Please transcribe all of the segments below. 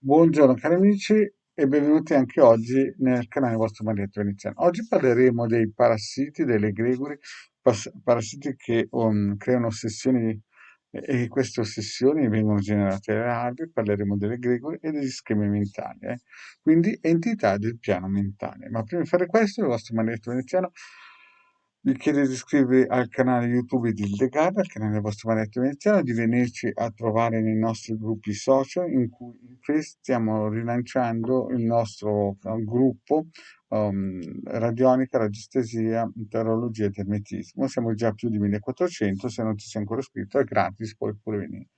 Buongiorno cari amici e benvenuti anche oggi nel canale vostro Marietto Veneziano. Oggi parleremo dei parassiti, delle egregori, parassiti che creano ossessioni e queste ossessioni vengono generate dalle larve. Parleremo delle egregori e degli schemi mentali, quindi entità del piano mentale. Ma prima di fare questo, il vostro Marietto Veneziano vi chiedo di iscrivervi al canale YouTube di Ildegard, al canale del vostro Maletto Veneziano, di venirci a trovare nei nostri gruppi social in cui stiamo rilanciando il nostro gruppo radionica, radiestesia, tarologia ed ermetismo. Siamo già più di 1400, se non ti sei ancora iscritto è gratis, puoi pure venire.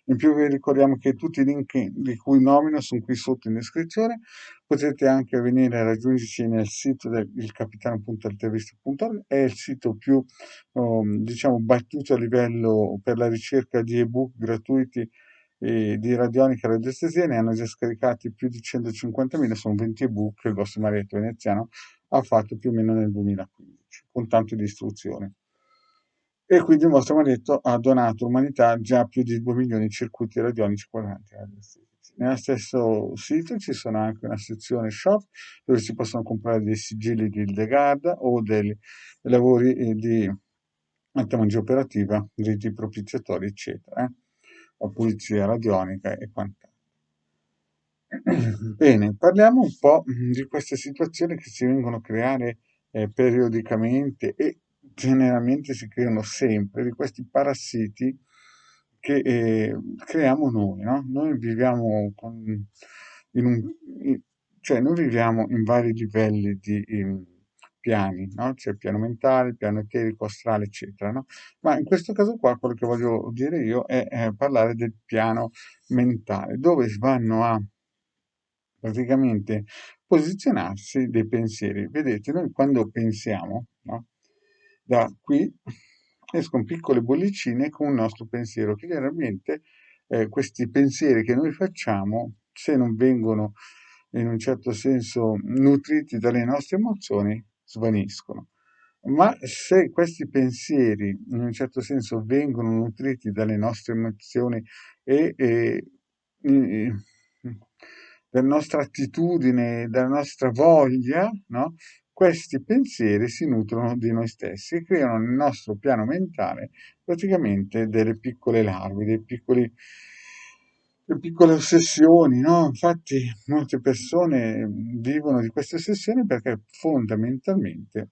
In più vi ricordiamo che tutti i link di cui nomino sono qui sotto in descrizione. Potete anche venire a raggiungerci nel sito del ilcapitano.altavista.org, è il sito più diciamo battuto a livello per la ricerca di ebook gratuiti di radionica e radiestesia. Ne hanno già scaricati più di 150.000, sono 20 ebook che il vostro Marietto Veneziano ha fatto più o meno nel 2015, con tanto di istruzioni. E quindi il vostro marito ha donato all'umanità già più di 2 milioni di circuiti radionici quadranti radiestetici. Nello stesso sito ci sono anche una sezione shop dove si possono comprare dei sigilli di Hildegard o dei lavori di alta magia operativa, riti propiziatori, eccetera, o pulizia radionica e quant'altro. Bene, parliamo un po' di queste situazioni che si vengono a creare periodicamente e generalmente si creano sempre, di questi parassiti che creiamo noi, no? Noi viviamo in un, in- cioè noi viviamo in vari livelli di piani, no? C'è il piano mentale, il piano eterico, astrale, eccetera, no? Ma in questo caso qua quello che voglio dire io è parlare del piano mentale, dove vanno a praticamente posizionarsi dei pensieri. Vedete, noi quando pensiamo, no? Da qui escono piccole bollicine con il nostro pensiero, che generalmente questi pensieri che noi facciamo, se non vengono in un certo senso nutriti dalle nostre emozioni, svaniscono. Ma se questi pensieri in un certo senso vengono nutriti dalle nostre emozioni e dalla nostra attitudine, dalla nostra voglia, no? Questi pensieri si nutrono di noi stessi e creano nel nostro piano mentale praticamente delle piccole larve, delle piccole ossessioni, no? Infatti molte persone vivono di queste ossessioni perché fondamentalmente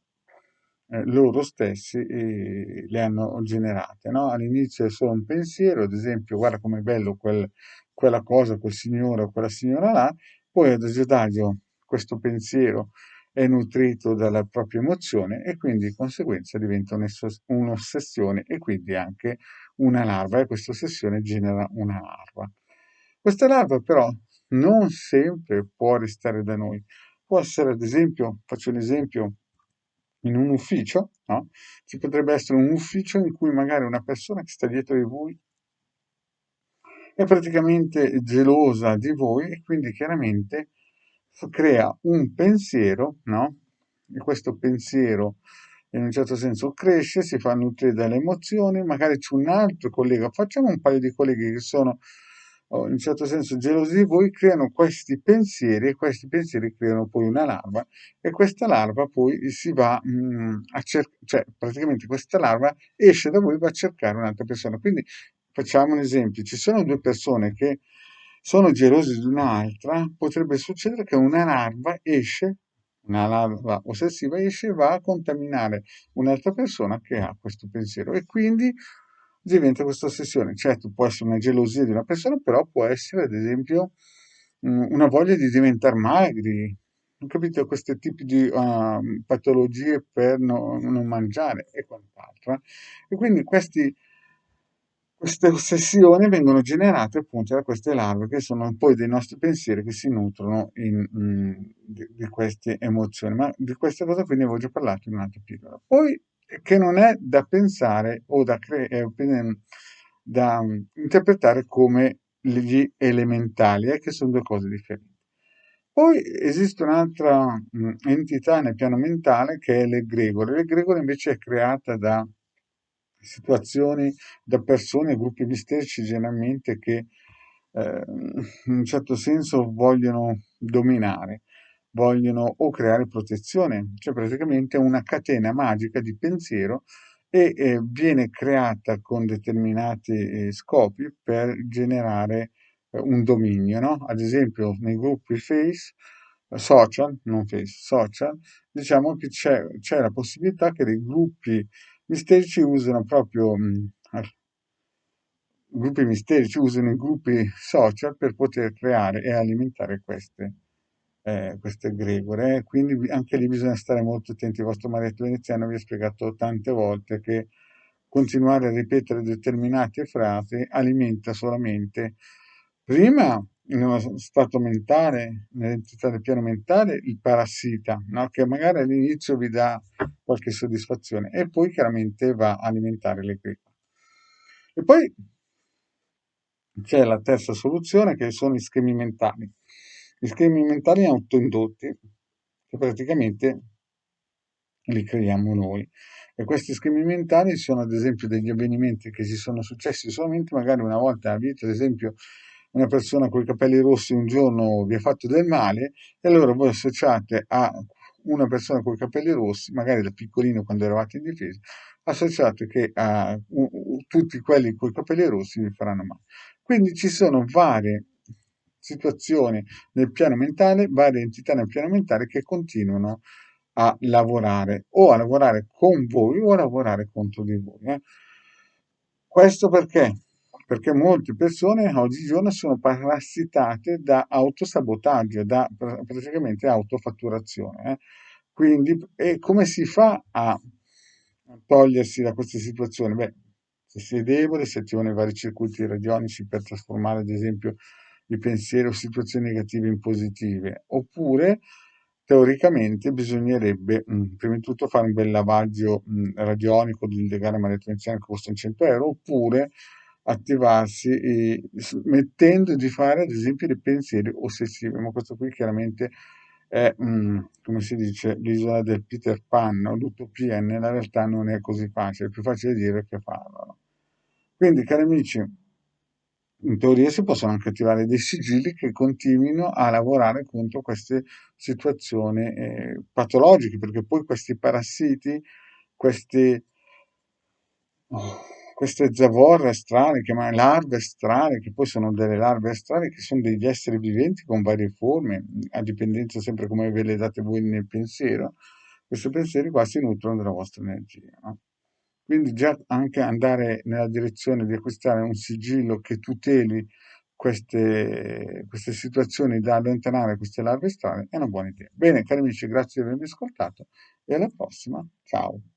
loro stessi le hanno generate, no? All'inizio è solo un pensiero, ad esempio, guarda com'è bello quella cosa, quel signore o quella signora là, poi adagio adagio questo pensiero è nutrito dalla propria emozione e quindi di conseguenza diventa un'ossessione e quindi anche una larva e questa ossessione genera una larva. Questa larva però non sempre può restare da noi. Può essere, ad esempio, faccio un esempio, in un ufficio, no? Ci potrebbe essere un ufficio in cui magari una persona che sta dietro di voi è praticamente gelosa di voi e quindi chiaramente crea un pensiero, no? E questo pensiero in un certo senso cresce, si fa nutrire dalle emozioni, magari c'è un altro collega, facciamo un paio di colleghi che sono in un certo senso gelosi di voi, creano questi pensieri e questi pensieri creano poi una larva e questa larva poi si va a cercare, cioè praticamente questa larva esce da voi e va a cercare un'altra persona. Quindi facciamo un esempio, ci sono due persone che sono gelose di un'altra, potrebbe succedere che una larva ossessiva esce e va a contaminare un'altra persona che ha questo pensiero e quindi diventa questa ossessione. Certo, può essere una gelosia di una persona, però può essere ad esempio una voglia di diventare magri, capito? Questi tipi di patologie per non mangiare e quant'altro. E quindi queste ossessioni vengono generate appunto da queste larve che sono poi dei nostri pensieri che si nutrono di queste emozioni. Ma di questa cosa qui ne avevo già parlato in un'altra pillola. Poi che non è da pensare o da interpretare come gli elementali, che sono due cose differenti. Poi esiste un'altra entità nel piano mentale che è l'egregore. L'egregore invece è creata da situazioni, da persone, gruppi misterici generalmente che in un certo senso vogliono dominare, vogliono o creare protezione, cioè praticamente una catena magica di pensiero e viene creata con determinati scopi per generare un dominio, no? Ad esempio nei gruppi social, non Face, social, diciamo che c'è la possibilità che dei gruppi misterici usano proprio gruppi misterici usano i gruppi social per poter creare e alimentare queste egregore. Quindi anche lì bisogna stare molto attenti. Il vostro maretto veneziano vi ha spiegato tante volte che continuare a ripetere determinate frasi alimenta solamente, prima in uno stato mentale, nell'entità del piano mentale, il parassita, no? Che magari all'inizio vi dà qualche soddisfazione e poi chiaramente va a alimentare l'egregore. E poi c'è la terza soluzione che sono gli schemi mentali. Gli schemi mentali autoindotti, che praticamente li creiamo noi. E questi schemi mentali sono ad esempio degli avvenimenti che ci sono successi solamente magari una volta nella vita, ad esempio una persona con i capelli rossi un giorno vi ha fatto del male e allora voi associate a una persona con i capelli rossi, magari da piccolino quando eravate indifesi, associate che tutti quelli con i capelli rossi vi faranno male. Quindi ci sono varie situazioni nel piano mentale, varie entità nel piano mentale che continuano a lavorare o a lavorare con voi o a lavorare contro di voi. Questo perché? Perché molte persone oggigiorno sono parassitate da autosabotaggio, da praticamente autofatturazione. Quindi, e come si fa a togliersi da queste situazioni? Beh, se si è debole, si attivano i vari circuiti radionici per trasformare, ad esempio, i pensieri o situazioni negative in positive, oppure teoricamente bisognerebbe prima di tutto fare un bel lavaggio radionico di legare maledetto iniziale che costa 100 euro, oppure attivarsi mettendo di fare ad esempio dei pensieri ossessivi, ma questo qui chiaramente è, come si dice, l'isola del Peter Pan, no? L'utopia, nella realtà non è così facile, è più facile dire che farlo. No? Quindi, cari amici, in teoria si possono anche attivare dei sigilli che continuino a lavorare contro queste situazioni patologiche, perché poi questi parassiti, questi, queste zavorre strane, chiamate larve strane, che poi sono delle larve strane, che sono degli esseri viventi con varie forme, a dipendenza sempre come ve le date voi nel pensiero, questi pensieri qua si nutrono della vostra energia. No? Quindi già anche andare nella direzione di acquistare un sigillo che tuteli queste situazioni da allontanare, queste larve strane, è una buona idea. Bene, cari amici, grazie di avermi ascoltato e alla prossima. Ciao.